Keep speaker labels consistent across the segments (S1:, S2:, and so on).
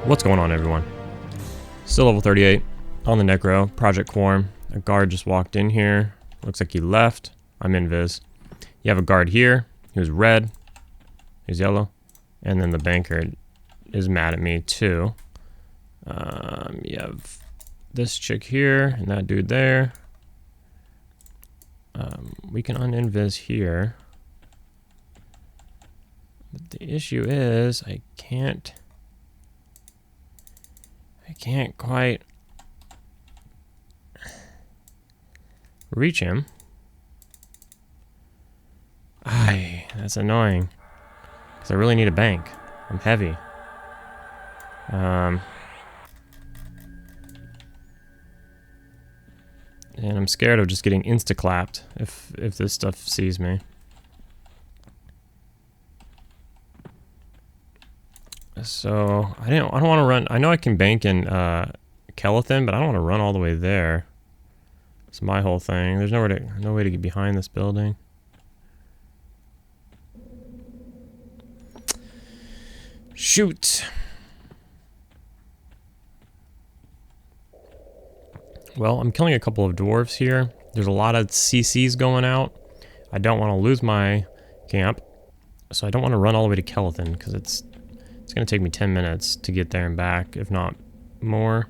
S1: What's going on, everyone? Still level 38 on the Necro, Project Quarm. A guard just walked in here. Looks like he left. I'm invis. You have a guard here who's red, who's yellow, and then the banker is mad at me too. You have this chick here and that dude there. We can uninvis here. But the issue is I can't quite reach him. That's annoying. Because I really need a bank. I'm heavy. And I'm scared of just getting insta-clapped if this stuff sees me. So I don't want to run. I know I can bank in Kaelin, but I don't want to run all the way there. It's my whole thing. There's no way to get behind this building. Shoot. Well, I'm killing a couple of dwarves here. There's a lot of CCs going out. I don't want to lose my camp, so I don't want to run all the way to Kaelin because it's going to take me 10 minutes to get there and back, if not more.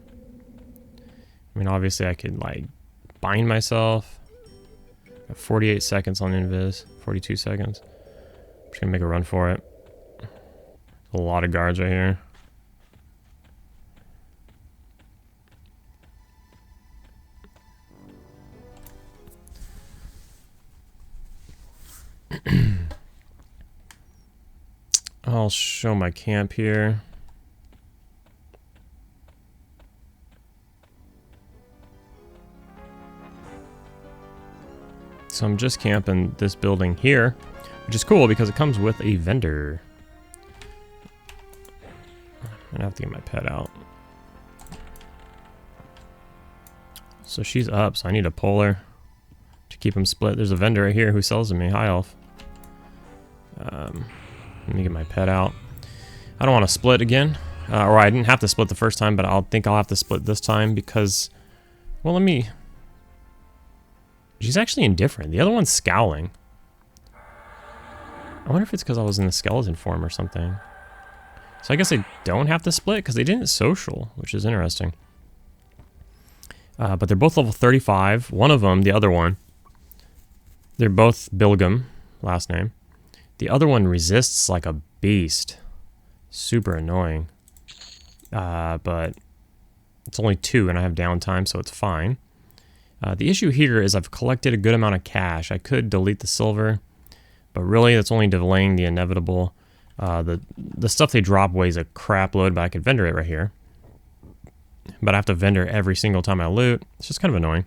S1: I mean, obviously I could like bind myself. Got 48 seconds on invis, 42 seconds. I'm just going to make a run for it. A lot of guards right here. I'll show my camp here. So I'm just camping this building here, which is cool because it comes with a vendor. I'm gonna have to get my pet out. So she's up, so I need to pull her to keep them split. There's a vendor right here who sells to me. Hi, Elf. Let me get my pet out. I don't want to split again. Or I didn't have to split the first time, but I'll have to split this time because... Well, She's actually indifferent. The other one's scowling. I wonder if it's because I was in the skeleton form or something. So I guess I don't have to split because they didn't social, which is interesting. But they're both level 35. One of them, the other one, they're both Bilgam, last name. The other one resists like a beast. Super annoying. But it's only 2 and I have downtime, so it's fine. The issue here is I've collected a good amount of cash. I could delete the silver, but really that's only delaying the inevitable. The stuff they drop weighs a crap load, but I could vendor it right here. But I have to vendor every single time I loot. It's just kind of annoying.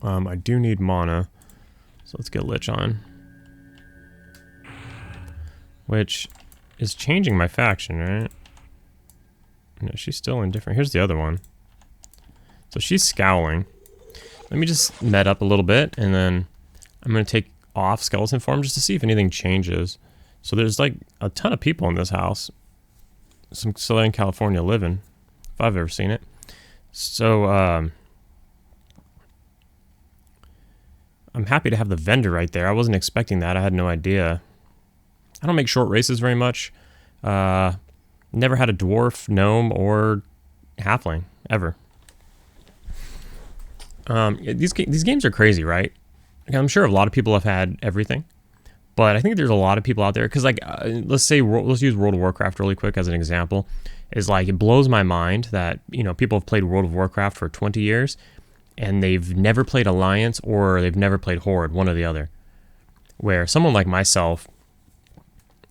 S1: I do need mana, so let's get Lich on. Which is changing my faction, right? No, she's still indifferent. Here's the other one. So she's scowling. Let me just med up a little bit, and then I'm going to take off skeleton form just to see if anything changes. So there's like a ton of people in this house. Some Southern California living, if I've ever seen it. So I'm happy to have the vendor right there. I wasn't expecting that. I had no idea. I don't make short races very much. Never had a dwarf, gnome, or halfling, ever. These games are crazy, right? I'm sure a lot of people have had everything. But I think there's a lot of people out there, because like, let's use World of Warcraft really quick as an example. Is like, it blows my mind that, you know, people have played World of Warcraft for 20 years, and they've never played Alliance, or they've never played Horde, one or the other. Where someone like myself,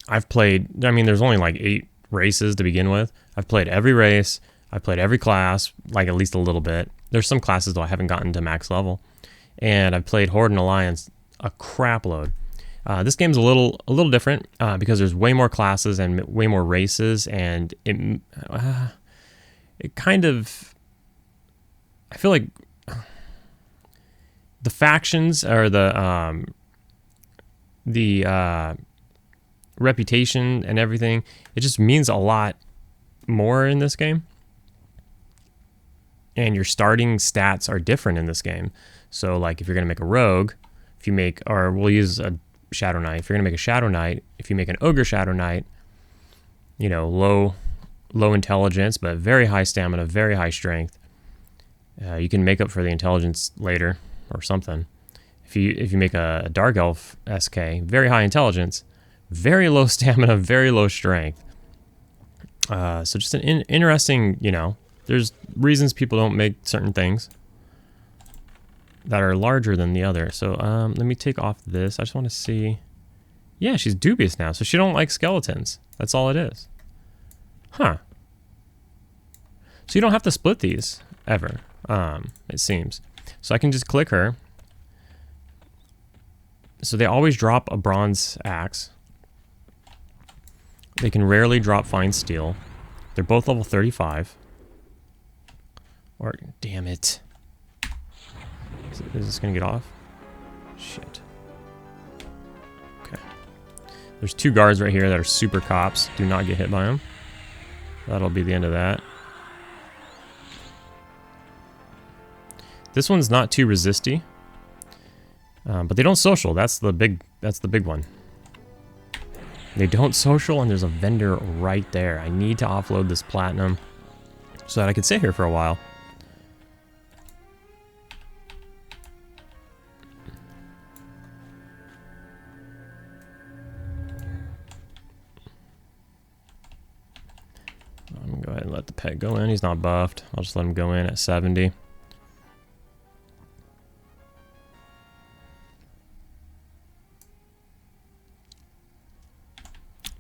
S1: I've played, I mean, there's only like 8 races to begin with. I've played every race, I've played every class, like at least a little bit. There's some classes though I haven't gotten to max level. And I've played Horde and Alliance a crap load. This game's a little different because there's way more classes and way more races, and it kind of, I feel like the factions or the reputation and everything, it just means a lot more in this game. And your starting stats are different in this game. So like if you're going to make a rogue, if you make, or we'll use a Shadow Knight. If you're going to make a Shadow Knight, if you make an Ogre Shadow Knight, you know, low intelligence, but very high stamina, very high strength. You can make up for the intelligence later or something. If you make a Dark Elf SK, very high intelligence, very low stamina, very low strength. So just an interesting, you know, there's reasons people don't make certain things that are larger than the other. So let me take off this. I just want to see. Yeah, she's dubious now, so she don't like skeletons. That's all it is. Huh. So you don't have to split these ever, it seems. So I can just click her. So they always drop a bronze axe. They can rarely drop fine steel. They're both level 35. Or, damn it. Is this gonna get off? Shit. Okay. There's 2 guards right here that are super cops. Do not get hit by them. That'll be the end of that. This one's not too resisty. But they don't social. That's the big one. They don't social, and there's a vendor right there. I need to offload this platinum so that I could sit here for a while. I'm gonna go ahead and let the pet go in. He's not buffed. I'll just let him go in at 70.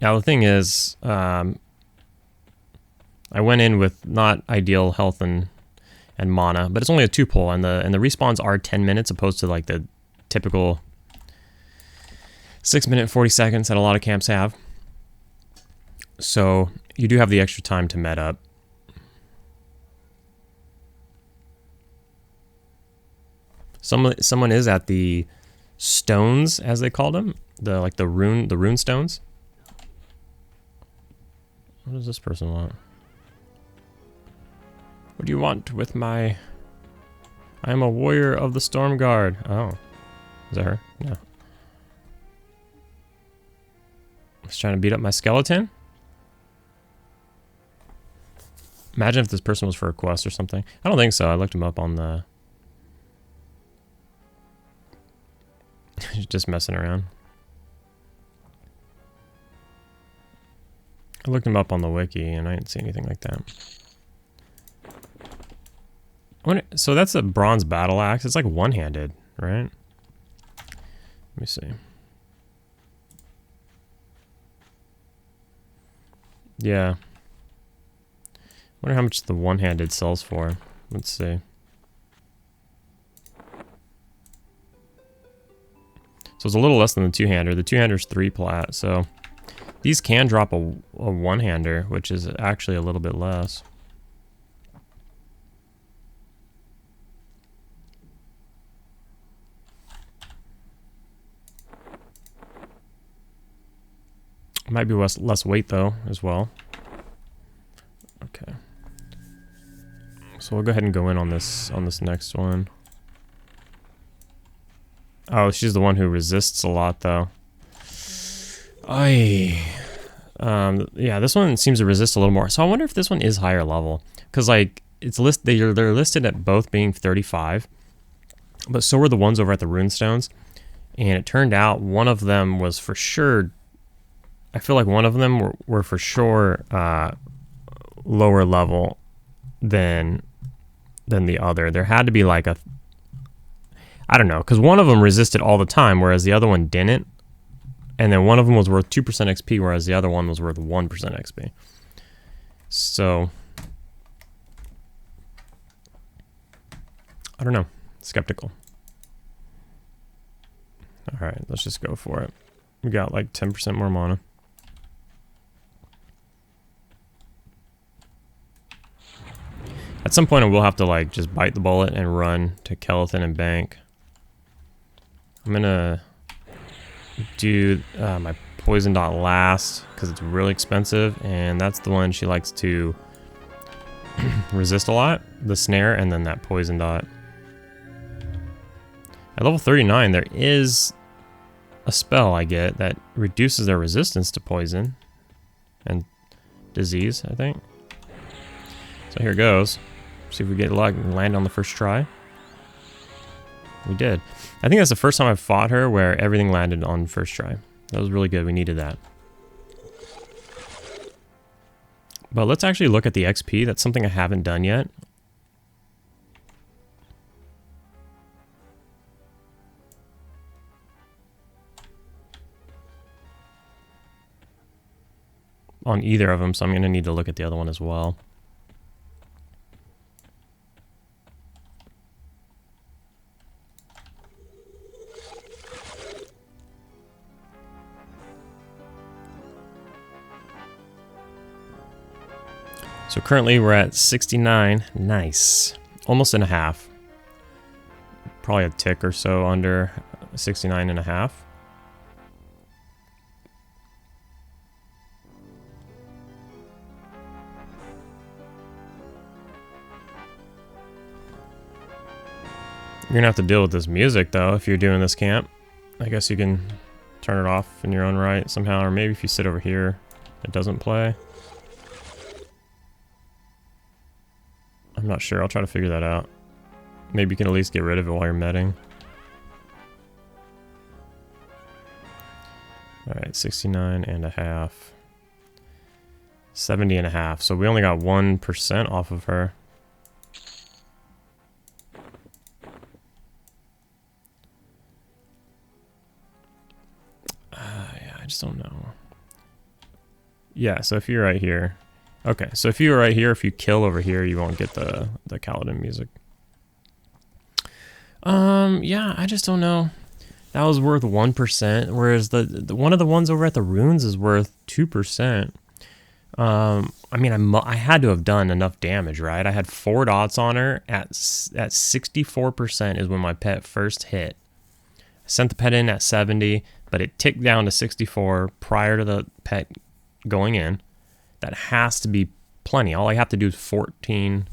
S1: Now the thing is, I went in with not ideal health and mana, but it's only a 2 pull, and the respawns are 10 minutes opposed to like the typical 6 minute 40 seconds that a lot of camps have. So you do have the extra time to med up. Someone is at the stones, as they called them, the rune stones. What does this person want? What do you want with my... I am a warrior of the Storm Guard. Oh. Is that her? No. I was trying to beat up my skeleton? Imagine if this person was for a quest or something. I don't think so. I looked him up on the... Just messing around. I looked him up on the wiki and I didn't see anything like that. So that's a bronze battle axe. It's like one-handed, right? Let me see. Yeah. Wonder how much the one-handed sells for. Let's see. So it's a little less than the two-hander. The two-hander's 3 plat, so these can drop a one-hander, which is actually a little bit less. It might be less weight though, as well. Okay. So we'll go ahead and go in on this next one. Oh, she's the one who resists a lot though. Yeah, this one seems to resist a little more. So I wonder if this one is higher level, because like it's they're listed at both being 35, but so were the ones over at the runestones, and it turned out one of them was for sure. I feel like one of them were for sure lower level than the other. There had to be like a, I don't know, because one of them resisted all the time, whereas the other one didn't. And then one of them was worth 2% XP, whereas the other one was worth 1% XP. So, I don't know. Skeptical. Alright, let's just go for it. We got like 10% more mana. At some point, we'll have to like just bite the bullet and run to Kaelin and bank. I'm gonna do my poison dot last because it's really expensive, and that's the one she likes to resist a lot, the snare, and then that poison dot. At level 39, there is a spell I get that reduces their resistance to poison and disease, I think. So here goes. See if we get luck and land on the first try. We did. I think that's the first time I've fought her where everything landed on first try. That was really good. We needed that. But let's actually look at the XP. That's something I haven't done yet. On either of them, so I'm going to need to look at the other one as well. So currently we're at 69. Nice. Almost in a half. Probably a tick or so under 69 and a half. You're gonna have to deal with this music though if you're doing this camp. I guess you can turn it off in your own right somehow, or maybe if you sit over here it doesn't play. I'm not sure. I'll try to figure that out. Maybe you can at least get rid of it while you're medding. Alright, 69 and a half. 70 and a half. So we only got 1% off of her. Yeah, I just don't know. Yeah, so if you're right here. Okay, so if you're right here, if you kill over here, you won't get the Kaelin music. Yeah, I just don't know. That was worth 1%, whereas the one of the ones over at the runes is worth 2%. I mean, I had to have done enough damage, right? I had 4 dots on her at 64% is when my pet first hit. I sent the pet in at 70, but it ticked down to 64 prior to the pet going in. That has to be plenty. All I have to do is 15%.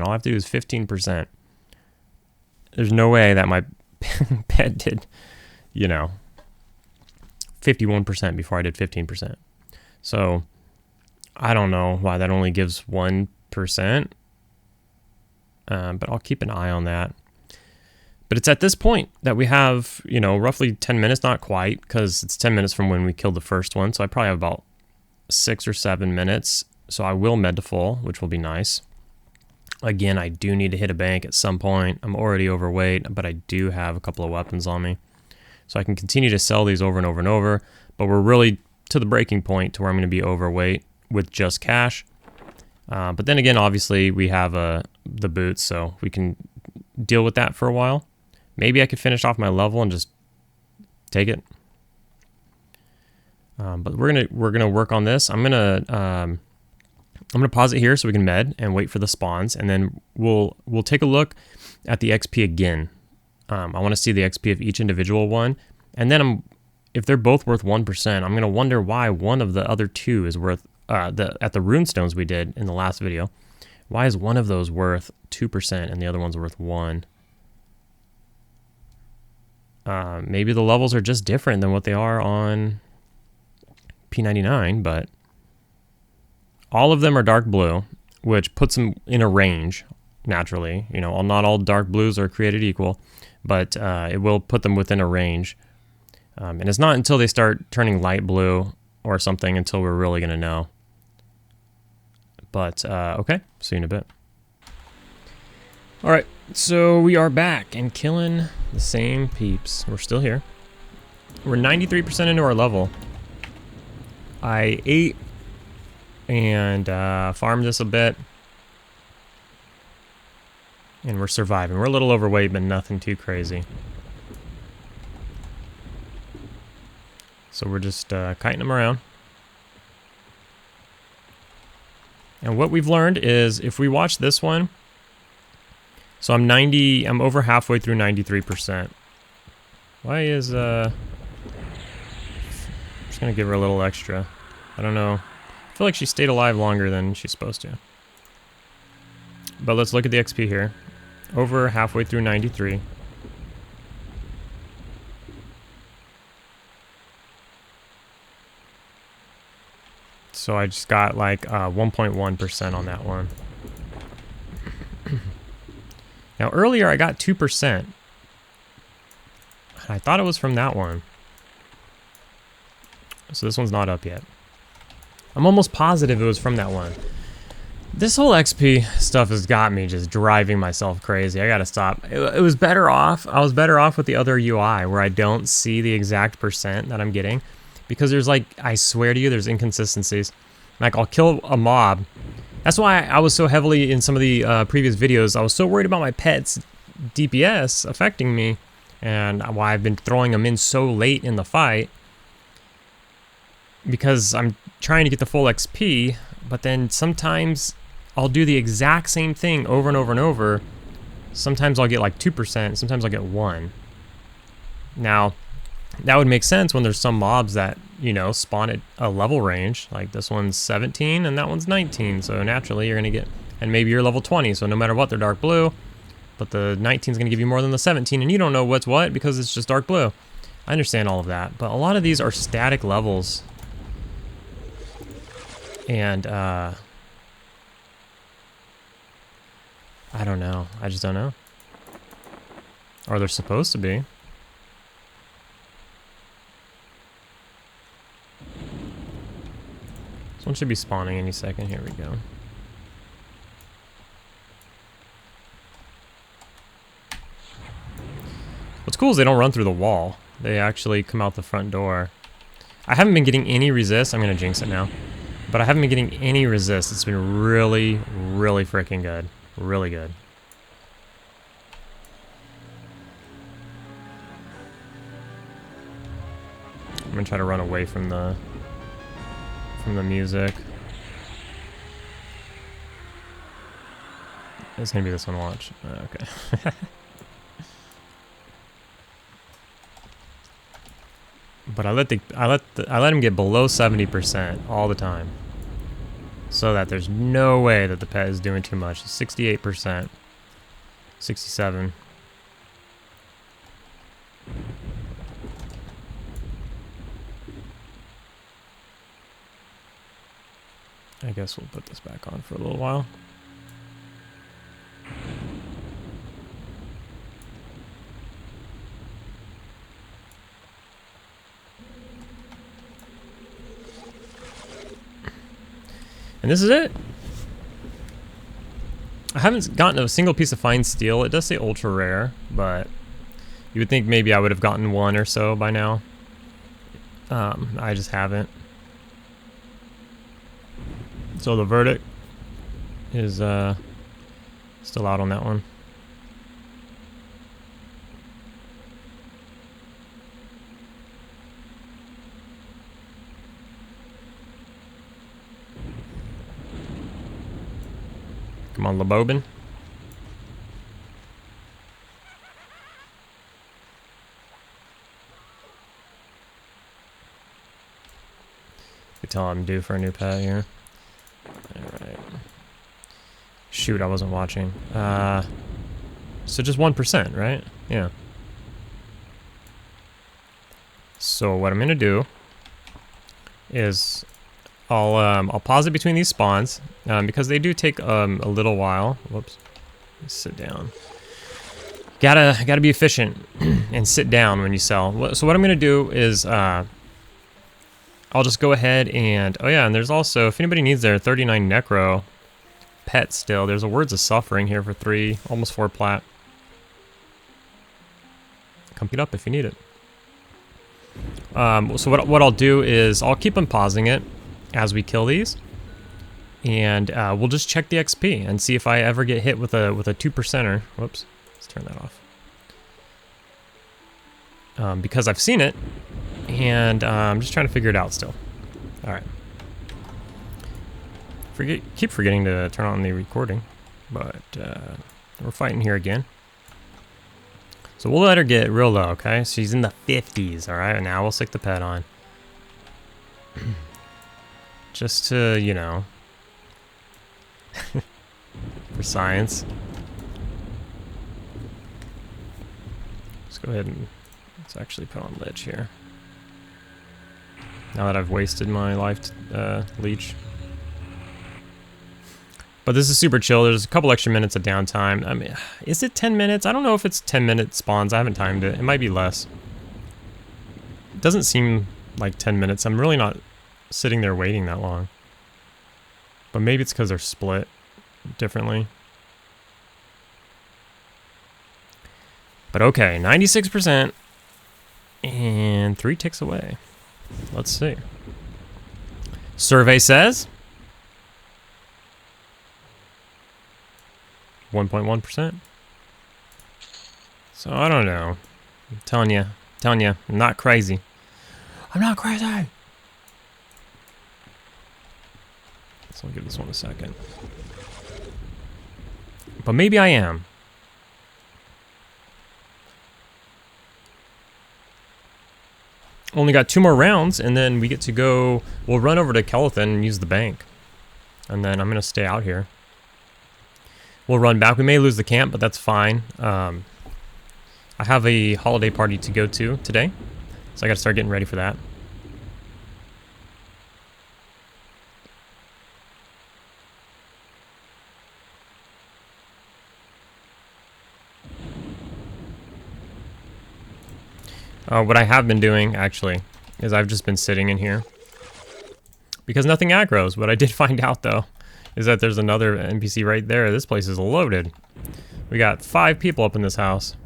S1: All I have to do is 15%. There's no way that my pet did, 51% before I did 15%. So I don't know why that only gives 1%. But I'll keep an eye on that. But it's at this point that we have, roughly 10 minutes, not quite, because it's 10 minutes from when we killed the first one. So I probably have about 6 or 7 minutes. So I will med to full, which will be nice. Again, I do need to hit a bank at some point. I'm already overweight, but I do have a couple of weapons on me. So I can continue to sell these over and over and over. But we're really to the breaking point to where I'm going to be overweight with just cash. But then again, obviously, we have the boots, so we can deal with that for a while. Maybe I could finish off my level and just take it. But we're gonna work on this. I'm gonna pause it here so we can med and wait for the spawns, and then we'll take a look at the XP again. I want to see the XP of each individual one, and then if they're both worth 1%, I'm gonna wonder why one of the other two is worth at the runestones we did in the last video. Why is one of those worth 2% and the other one's worth 1? Maybe the levels are just different than what they are on P99, but all of them are dark blue, which puts them in a range, naturally. Not all dark blues are created equal, but it will put them within a range. And it's not until they start turning light blue or something until we're really going to know. But, okay, see you in a bit. Alright, so we are back and killing the same peeps. We're still here. We're 93% into our level. I ate and farmed this a bit. And we're surviving. We're a little overweight, but nothing too crazy. So we're just kiting them around. And what we've learned is if we watch this one, so I'm over halfway through 93%. Why is, I'm just gonna give her a little extra. I don't know. I feel like she stayed alive longer than she's supposed to. But let's look at the XP here. Over halfway through 93. So I just got like 1.1% on that one. Now earlier I got 2%. I thought it was from that one. So this one's not up yet. I'm almost positive it was from that one. This whole XP stuff has got me just driving myself crazy. I gotta stop. It was better off. I was better off with the other UI where I don't see the exact percent that I'm getting. Because there's like, I swear to you, there's inconsistencies. Like I'll kill a mob. That's why I was so heavily in some of the previous videos. I was so worried about my pets DPS affecting me. And why I've been throwing them in so late in the fight. Because I'm trying to get the full XP. But then sometimes I'll do the exact same thing over and over and over. Sometimes I'll get like 2%. Sometimes I'll get 1. Now, that would make sense when there's some mobs that, you know, spawn at a level range. Like this one's 17 and that one's 19. So naturally you're going to get, and maybe you're level 20. So no matter what, they're dark blue. But the 19 is going to give you more than the 17. And you don't know what's what because it's just dark blue. I understand all of that. But a lot of these are static levels. And, I don't know. I just don't know. Or they're supposed to be. This one should be spawning any second. Here we go. What's cool is they don't run through the wall. They actually come out the front door. I haven't been getting any resist. I'm going to jinx it now. But I haven't been getting any resist. It's been really, really freaking good. Really good. I'm going to try to run away from the music. It's going to be this one, watch. Okay. But I let him get below 70% all the time, so that there's no way that the pet is doing too much. 68%, 67. I guess we'll put this back on for a little while. And this is it. I haven't gotten a single piece of fine steel. It does say ultra rare, but you would think maybe I would have gotten one or so by now. I just haven't. So the verdict is still out on that one. Come on, Lebobin. You can tell I'm due for a new pet here. Alright. Shoot, I wasn't watching. So just 1%, right? Yeah. So what I'm gonna do is I'll pause it between these spawns because they do take a little while. Whoops. Sit down. Gotta be efficient and sit down when you sell. So what I'm gonna do is I'll just go ahead and oh yeah, and there's also, if anybody needs their 39 Necro pet still, there's a Words of Suffering here for 3, almost 4 plat. Come pick it up if you need it. So what I'll do is I'll keep on pausing it as we kill these, and we'll just check the XP and see if I ever get hit with a 2%er. Whoops, let's turn that off. Because I've seen it, and I'm just trying to figure it out still. All right. Keep forgetting to turn on the recording, but we're fighting here again. So we'll let her get real low, okay? She's in the 50s, all right? Now we'll stick the pet on. Just to, you know, for science. Let's go ahead and let's actually put on lich here. Now that I've wasted my life leech. But this is super chill. There's a couple extra minutes of downtime. I mean, is it 10 minutes? I don't know if it's 10-minute spawns. I haven't timed it. It might be less. It doesn't seem like 10 minutes. I'm really not sitting there waiting that long. But maybe it's because they're split differently. But okay, 96%. And 3 ticks away. Let's see. Survey says 1.1%. So I don't know. I'm telling you, I'm not crazy. I'm not crazy. So I'll give this one a second. But maybe I am. Only got 2 more rounds, and then we get to go. We'll run over to Kaelin and use the bank, and then I'm gonna stay out here. We'll run back. We may lose the camp, but that's fine. I have a holiday party to go to today, so I gotta start getting ready for that. What I have been doing, actually, is I've just been sitting in here. Because nothing aggroes. What I did find out, though, is that there's another NPC right there. This place is loaded. We got 5 people up in this house.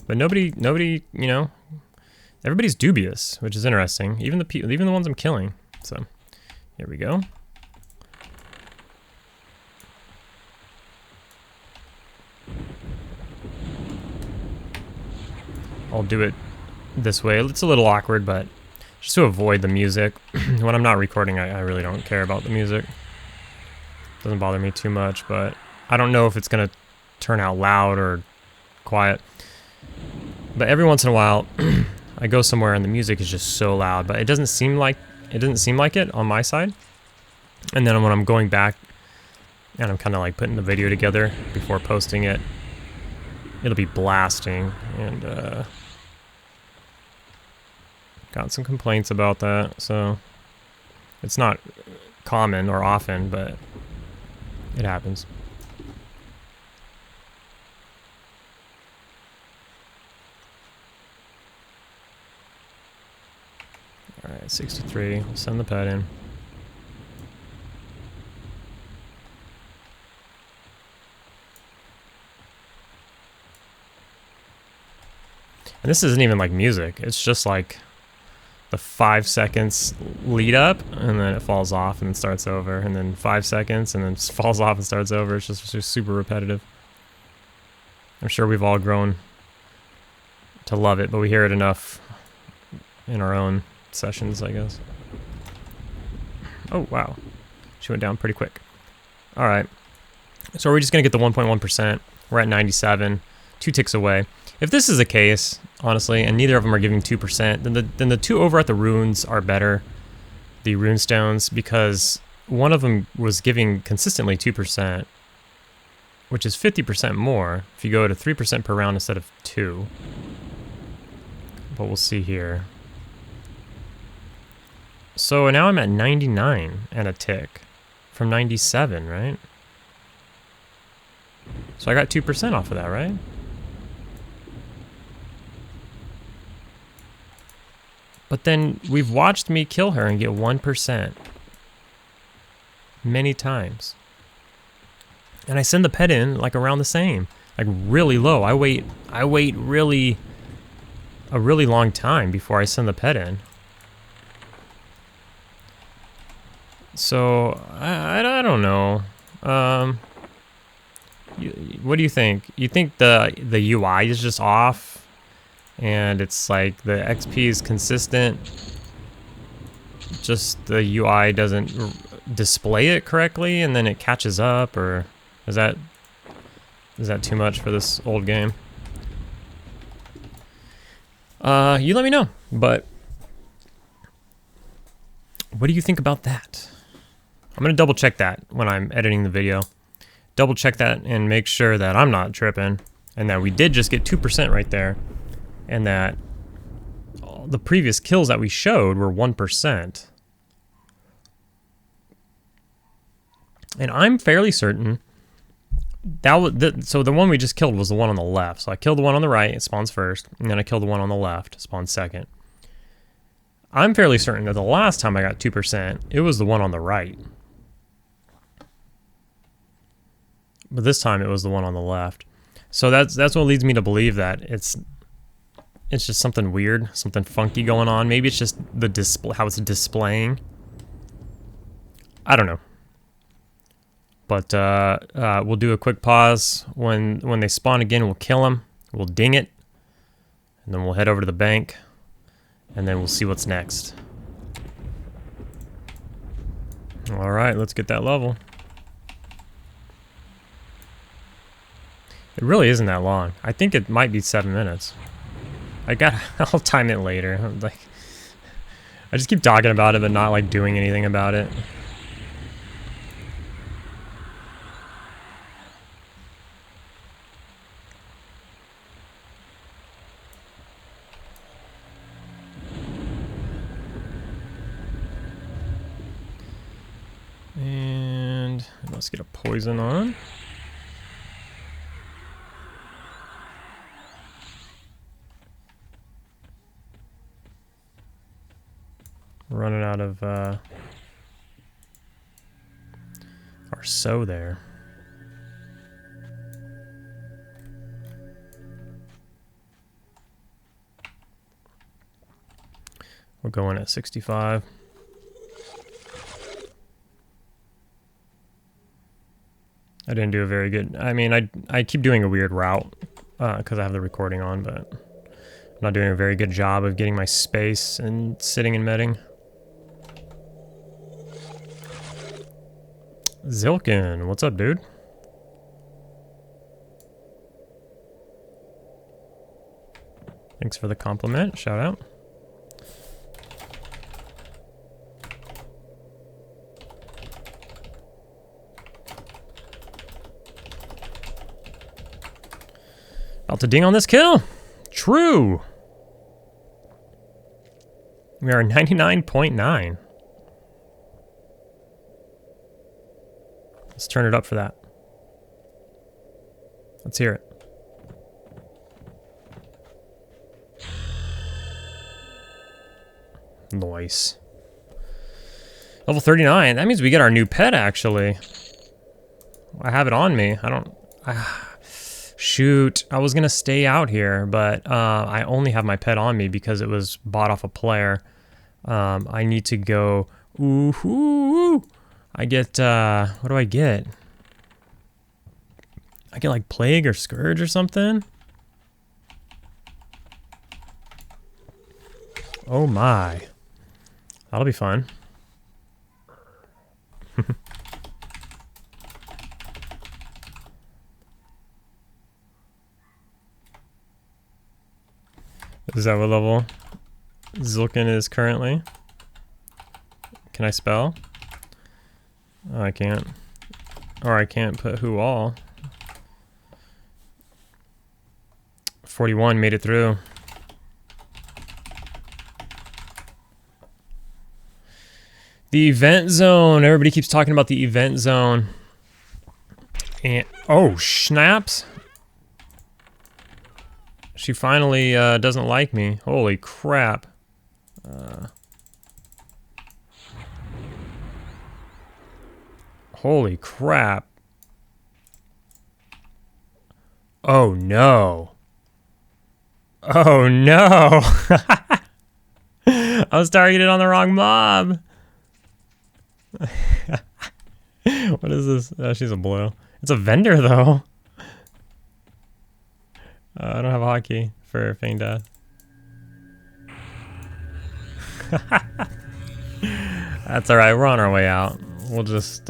S1: But nobody, you know, everybody's dubious, which is interesting. Even the ones I'm killing. So, here we go. I'll do it this way. It's a little awkward, but just to avoid the music. When I'm not recording, I really don't care about the music. Doesn't bother me too much, but I don't know if it's gonna turn out loud or quiet. But every once in a while, I go somewhere and the music is just so loud, but it doesn't seem like it on my side. And then when I'm going back and I'm kind of like putting the video together before posting it, it'll be blasting, and got some complaints about that, so it's not common or often, but it happens. Alright, 63. We'll send the pet in. And this isn't even like music. It's just like the 5 seconds lead up, and then it falls off and then starts over, and then 5 seconds and then just falls off and starts over. It's just super repetitive. I'm sure we've all grown to love it, but we hear it enough in our own sessions, I guess. Oh, wow. She went down pretty quick. All right. So we're just going to get the 1.1%. We're at 97, 2 ticks away. If this is the case, honestly, and neither of them are giving 2%, then the 2 over at the runes are better, the rune stones, because one of them was giving consistently 2%, which is 50% more if you go to 3% per round instead of 2. But we'll see here. So now I'm at 99 and a tick from 97, right? So I got 2% off of that, right? But then we've watched me kill her and get 1% many times. And I send the pet in like around the same, like really low. I wait really a really long time before I send the pet in. So I don't know. What do you think? You think the UI is just off? And it's like the XP is consistent, just the UI doesn't display it correctly, and then it catches up, or is that too much for this old game? You let me know, but what do you think about that? I'm gonna double check that when I'm editing the video double check that and make sure that I'm not tripping and that we did just get 2% right there and that the previous kills that we showed were 1%. And I'm fairly certain that was so the one we just killed was the one on the left. So I killed the one on the right, it spawns first, and then I killed the one on the left, spawns second. I'm fairly certain that the last time I got 2%, it was the one on the right. But this time it was the one on the left. So that's what leads me to believe that it's just something weird, something funky going on. Maybe it's just the display, how it's displaying. I don't know. But we'll do a quick pause. When they spawn again, we'll kill them. We'll ding it. And then we'll head over to the bank. And then we'll see what's next. Alright, let's get that level. It really isn't that long. I think it might be 7 minutes. I'll time it later. Like, I just keep talking about it but not like doing anything about it. And let's get a poison on. Running out of our sow there. We're going at 65. I didn't do a very good. I mean, I keep doing a weird route because I have the recording on, but I'm not doing a very good job of getting my space and sitting and medding. Zilkin, what's up, dude? Thanks for the compliment. Shout out. About to ding on this kill. True. We are 99.9. Let's turn it up for that. Let's hear it. Nice. Level 39. That means we get our new pet, actually. I have it on me. I don't... shoot. I was going to stay out here, but I only have my pet on me because it was bought off a player. I need to go... Ooh-hoo-hoo. I get, what do I get? I get like Plague or Scourge or something? Oh my. That'll be fun. Is that what level Zilkin is currently? Can I spell? Oh, I can't. Or I can't put who all. 41 made it through. The event zone. Everybody keeps talking about the event zone. And oh, snaps. She finally doesn't like me. Holy crap. Holy crap. Oh no. Oh no. I was targeted on the wrong mob. What is this? Oh, she's a blue. It's a vendor though. I don't have a hotkey for feign death. That's alright, we're on our way out. We'll just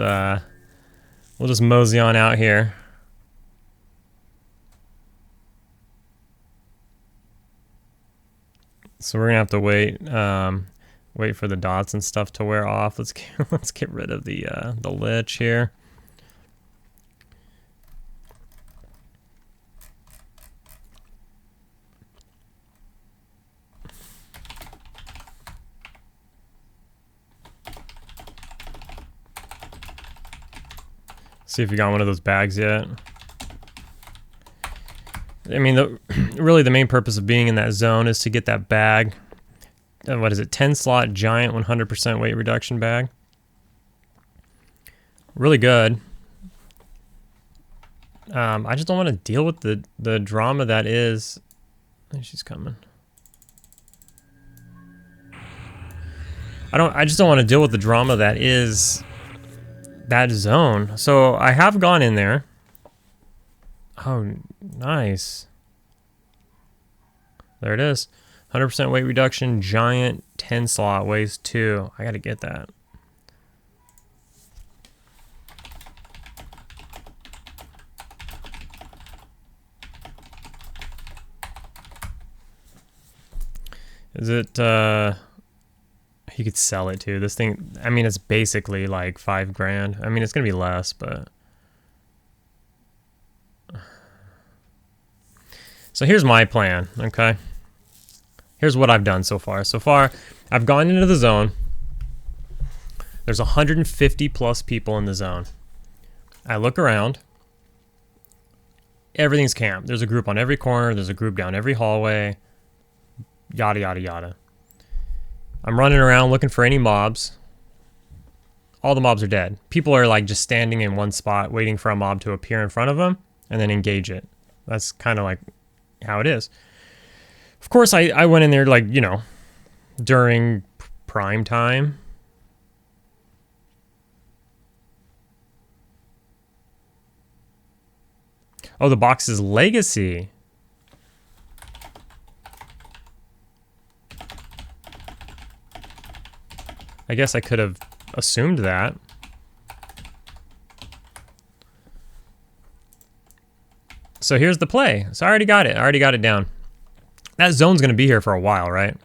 S1: mosey on out here. So we're gonna have to wait for the dots and stuff to wear off. Let's get rid of the lich here. See if you got one of those bags yet. I mean, really the main purpose of being in that zone is to get that bag. What is it? 10 slot giant 100% weight reduction bag. Really good. I just don't want to deal with the drama that is. She's coming. I just don't want to deal with the drama that is that zone. So I have gone in there. Oh, nice. There it is. 100% weight reduction, giant 10 slot, weighs 2. I gotta get that. Is it, you could sell it too. This thing, I mean, it's basically like 5 grand. I mean, it's gonna be less, but. So here's my plan, okay? Here's what I've done so far. So far, I've gone into the zone. There's 150 plus people in the zone. I look around. Everything's camped. There's a group on every corner. There's a group down every hallway. Yada, yada, yada. I'm running around looking for any mobs. All the mobs are dead. People are like just standing in one spot waiting for a mob to appear in front of them and then engage it. That's kind of like how it is. Of course, I went in there like, you know, during prime time. Oh, the box is legacy. I guess I could have assumed that. So here's the play. So I already got it. I already got it down. That zone's going to be here for a while, right?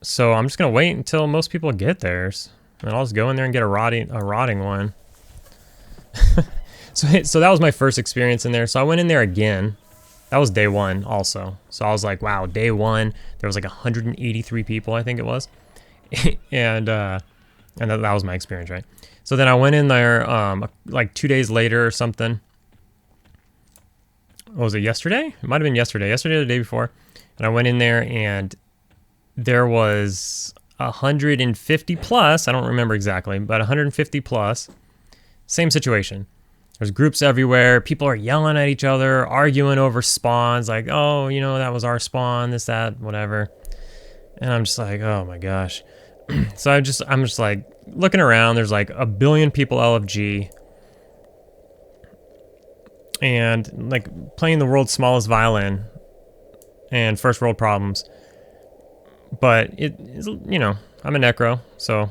S1: So I'm just going to wait until most people get theirs. And I'll just go in there and get a rotting one. So that was my first experience in there. So I went in there again. That was day 1 also. So I was like, wow, day 1. There was like 183 people, I think it was. and that was my experience, right? So then I went in there like 2 days later or something. What was it, yesterday? It might have been yesterday. Yesterday or the day before. And I went in there and there was 150 plus. I don't remember exactly, but 150 plus. Same situation. There's groups everywhere. People are yelling at each other, arguing over spawns. Like, oh, you know, that was our spawn, this, that, whatever. And I'm just like, oh my gosh. So I'm just like looking around. There's like a billion people LFG. And like playing the world's smallest violin and first world problems. But it is, you know, I'm a Necro, so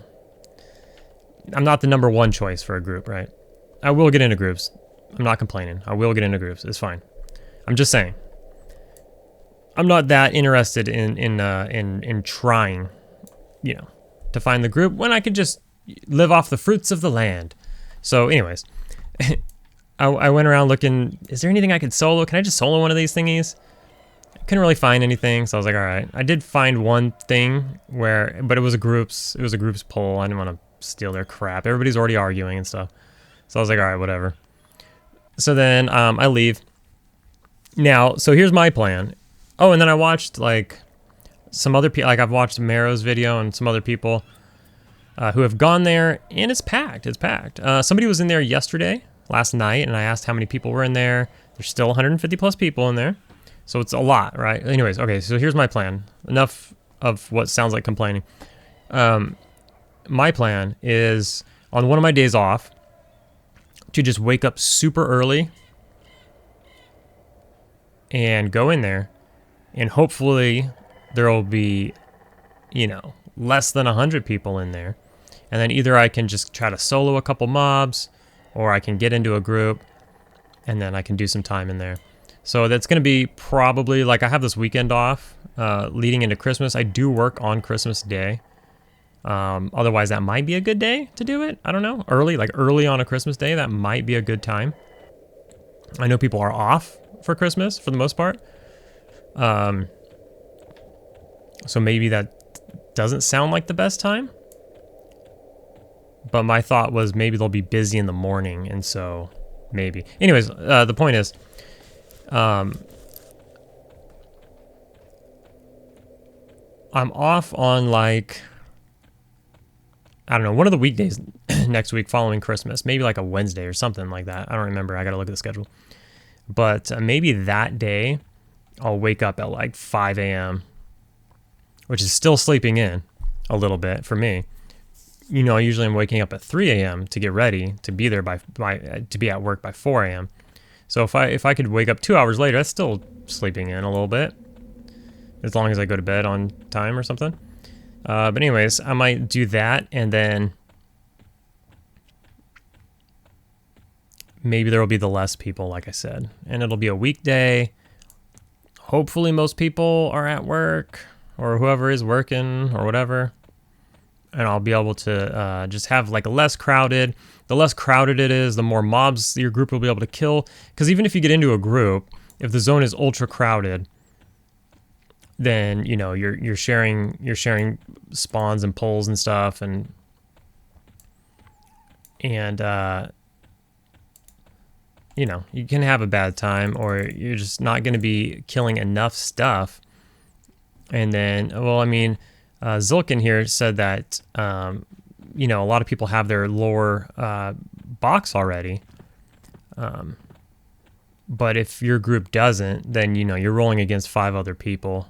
S1: I'm not the number 1 choice for a group, right? I will get into groups. I'm not complaining. I will get into groups. It's fine. I'm just saying. I'm not that interested in trying, you know, to find the group when I could just live off the fruits of the land. So anyways, I went around looking, is there anything I could solo? Can I just solo one of these thingies? I couldn't really find anything, so I was like, all right. I did find one thing but it was a groups poll. I didn't want to steal their crap. Everybody's already arguing and stuff. So I was like, all right, whatever. So then I leave. Now, so here's my plan. Oh, and then I watched like some other people, like I've watched Mero's video and some other people who have gone there, and it's packed. It's packed. Somebody was in there last night, and I asked how many people were in there. There's still 150 plus people in there. So it's a lot, right? Anyways, okay, so here's my plan. Enough of what sounds like complaining. My plan is on one of my days off to just wake up super early and go in there, and hopefully there will be, you know, less than 100 people in there. And then either I can just try to solo a couple mobs, or I can get into a group, and then I can do some time in there. So that's going to be probably, like, I have this weekend off leading into Christmas. I do work on Christmas Day. Otherwise, that might be a good day to do it. I don't know. Early on a Christmas Day, that might be a good time. I know people are off for Christmas for the most part. So maybe that doesn't sound like the best time. But my thought was maybe they'll be busy in the morning, and so maybe. Anyways, the point is, I'm off on like, I don't know, one of the weekdays next week following Christmas, maybe like a Wednesday or something like that. I don't remember. I got to look at the schedule. But maybe that day I'll wake up at like 5 a.m., which is still sleeping in a little bit for me. You know, usually I'm waking up at 3 a.m. to get ready to be there to be at work by 4 a.m. So if I could wake up 2 hours later, that's still sleeping in a little bit, as long as I go to bed on time or something. But anyways, I might do that, and then maybe there will be the less people, like I said, and it'll be a weekday. Hopefully most people are at work, or whoever is working or whatever. And I'll be able to just have like a less crowded. The less crowded it is, the more mobs your group will be able to kill. Because even if you get into a group, if the zone is ultra crowded, then you know you're sharing spawns and pulls and stuff, and you know, you can have a bad time, or you're just not going to be killing enough stuff. And then, well, I mean, Zilkin here said that, you know, a lot of people have their lore box already. But if your group doesn't, then, you know, you're rolling against 5 other people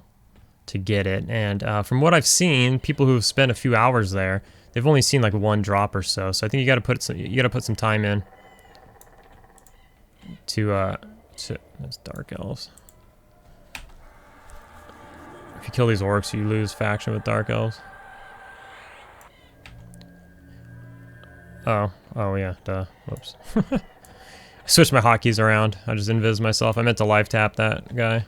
S1: to get it. And from what I've seen, people who've spent a few hours there, they've only seen like 1 drop or so. So I think you got to put some time in to that's dark elves. If you kill these orcs, you lose faction with dark elves. Oh yeah, duh. Whoops. I switched my hotkeys around. I just invis myself. I meant to live tap that guy.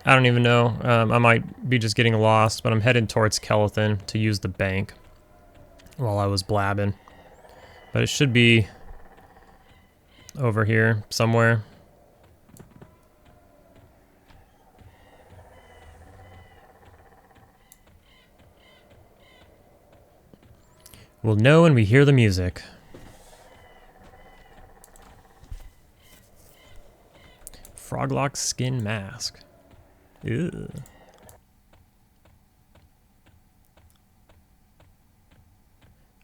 S1: I don't even know. I might be just getting lost, but I'm headed towards Kaelin to use the bank while I was blabbing. But it should be over here somewhere. We'll know when we hear the music. Froglock skin mask. Ew.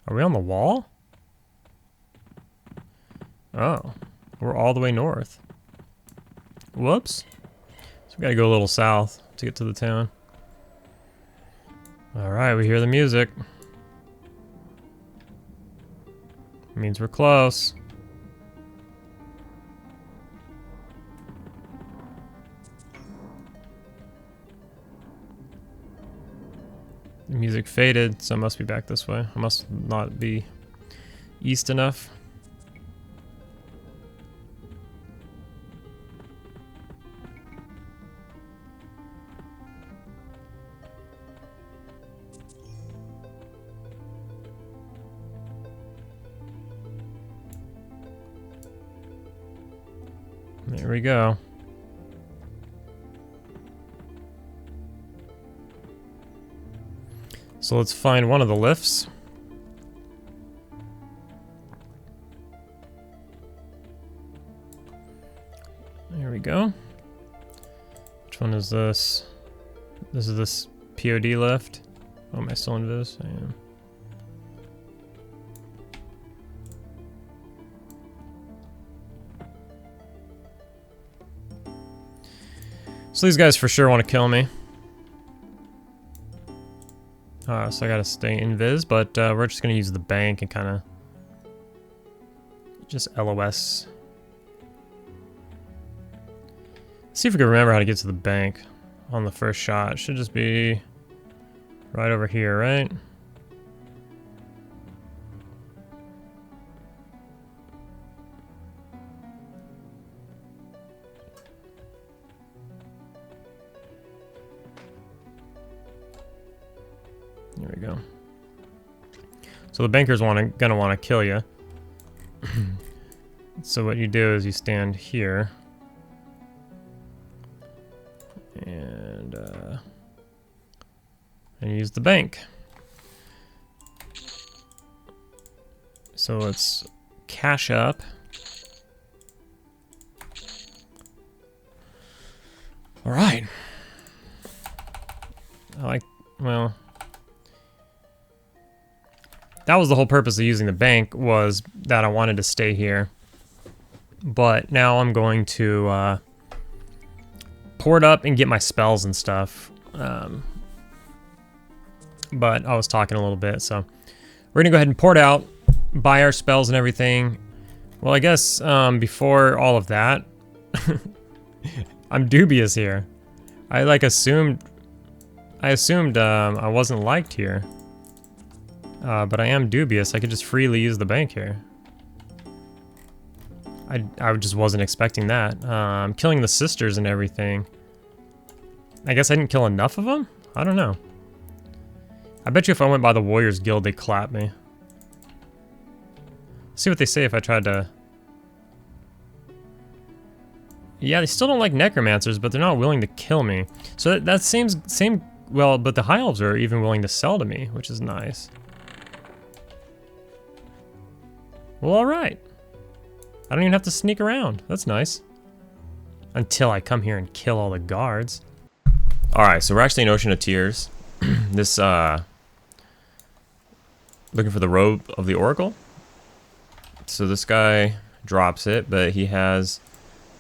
S1: Are we on the wall? Oh, we're all the way north. Whoops. So we gotta go a little south to get to the town. Alright, we hear the music. Means we're close. The music faded, so I must be back this way. I must not be east enough. There we go. So let's find one of the lifts. There we go. Which one is this? This is this POD lift. Oh, am I still in Viz? I am. So these guys for sure want to kill me. So I gotta stay in Viz, but we're just gonna use the bank and kind of just LOS. See if we can remember how to get to the bank on the first shot. It should just be right over here, right? There we go. So the bankers gonna want to kill you. So what you do is you stand here and use the bank. So let's cash up. All right. Well, that was the whole purpose of using the bank, was that I wanted to stay here. But now I'm going to port up and get my spells and stuff. But I was talking a little bit, so we're gonna go ahead and port out, buy our spells and everything. Well, I guess before all of that, I'm dubious here. I assumed I wasn't liked here, but I am dubious. I could just freely use the bank here. I just wasn't expecting that. I'm killing the sisters and everything. I guess I didn't kill enough of them? I don't know. I bet you if I went by the Warriors Guild, they'd clap me. See what they say if I tried to... Yeah, they still don't like necromancers, but they're not willing to kill me. So that seems same. Well, but the high elves are even willing to sell to me, which is nice. Well, all right. I don't even have to sneak around. That's nice. Until I come here and kill all the guards. All right, so we're actually in Ocean of Tears. This looking for the robe of the Oracle. So this guy drops it, but he has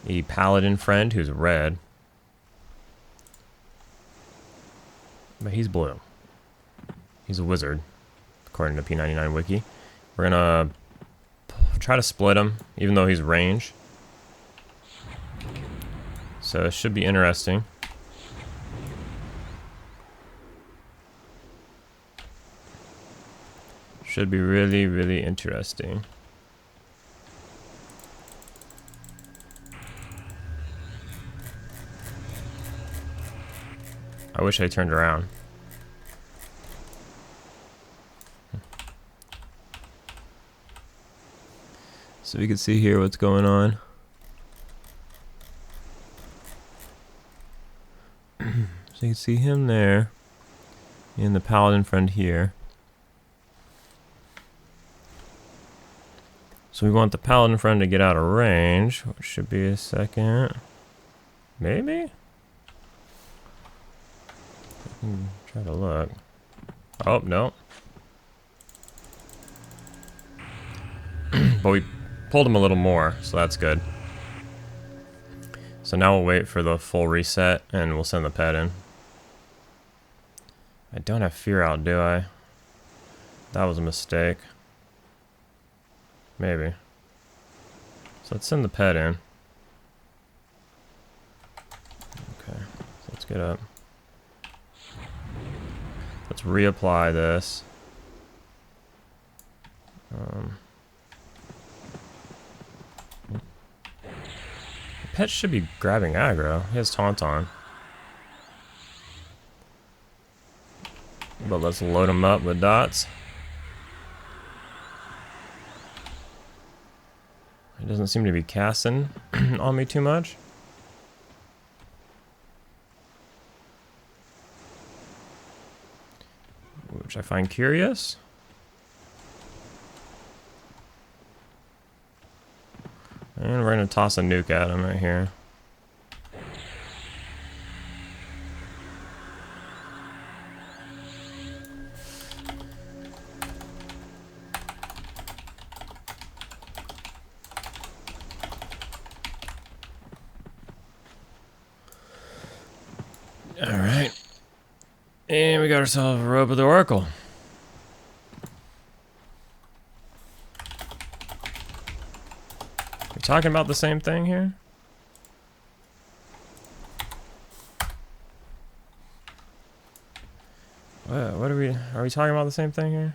S1: a paladin friend who's red. But he's blue. He's a wizard, according to P99 Wiki. We're gonna try to split him, even though he's range. So it should be interesting. Should be really, really interesting. I wish I turned around. So we can see here what's going on. So you can see him there, and the paladin friend here. So we want the paladin friend to get out of range, which should be a second. Maybe? Try to look. Oh, no. But we pulled him a little more, so that's good. So now we'll wait for the full reset, and we'll send the pet in. I don't have fear out, do I? That was a mistake. Maybe. So let's send the pet in. Okay, so let's get up. Let's reapply this. The pet should be grabbing aggro. He has taunt on. But let's load him up with dots. He doesn't seem to be casting on me too much. Which I find curious. And we're gonna toss a nuke at him right here. Alright. And we got ourselves a robe of the Oracle. We talking about the same thing here? What are we talking about the same thing here?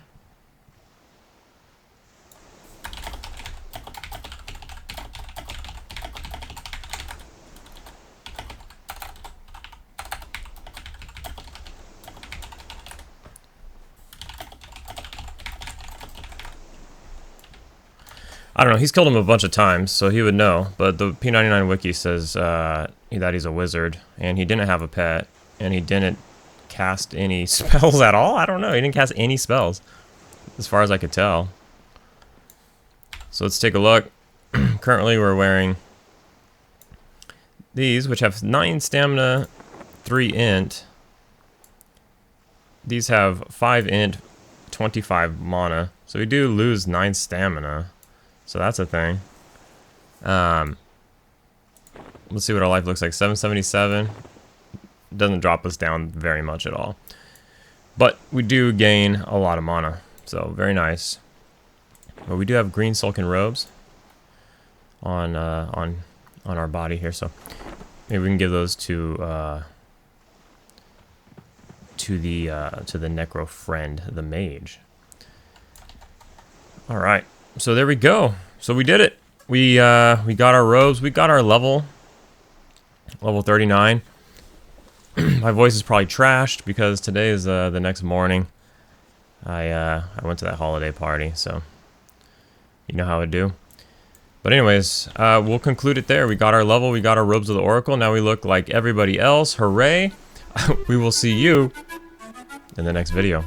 S1: I don't know, he's killed him a bunch of times, so he would know, but the P99 wiki says that he's a wizard, and he didn't have a pet, and he didn't cast any spells at all? I don't know, he didn't cast any spells, as far as I could tell. So let's take a look. Currently we're wearing these, which have 9 stamina, 3 int. These have 5 int, 25 mana. So we do lose 9 stamina. So that's a thing. Let's see what our life looks like. 777. Doesn't drop us down very much at all. But we do gain a lot of mana. So very nice. But we do have green silken robes on our body here. So maybe we can give those to the Necro friend, the mage. All right. So there we go. So we did it. We got our robes. We got our level 39. My voice is probably trashed because today is the next morning. I went to that holiday party, so you know how I do. But anyways, we'll conclude it there. We got our level. We got our robes of the Oracle. Now we look like everybody else. Hooray! We will see you in the next video.